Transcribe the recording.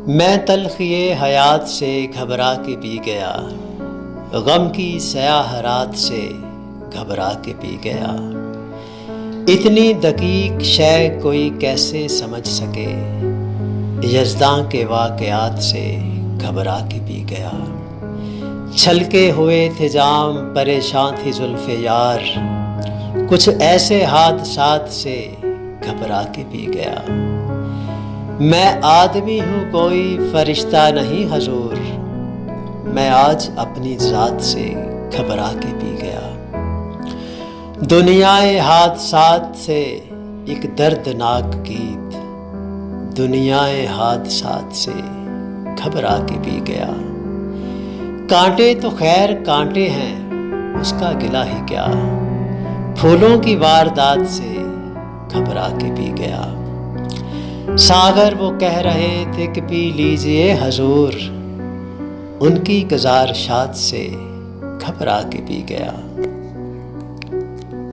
میں تلخی حیات سے گھبرا کے پی گیا، غم کی سیاہ رات سے گھبرا کے پی گیا۔ اتنی دقیق شے کوئی کیسے سمجھ سکے، یزداں کے واقعات سے گھبرا کے پی گیا۔ چھلکے ہوئے تھے جام، پریشان تھی زلف یار، کچھ ایسے حادثات سے گھبرا کے پی گیا۔ میں آدمی ہوں کوئی فرشتہ نہیں حضور، میں آج اپنی ذات سے گھبرا کے پی گیا۔ دنیائے حادثات سے ایک دردناک گیت، دنیائے حادثات سے گھبرا کے پی گیا۔ کانٹے تو خیر کانٹے ہیں، اس کا گلہ ہی کیا، پھولوں کی واردات سے گھبرا کے پی گیا۔ ساغر وہ کہہ رہے تھے کہ پی لیجئے حضور، ان کی گزارشات سے گھبرا کے پی گیا۔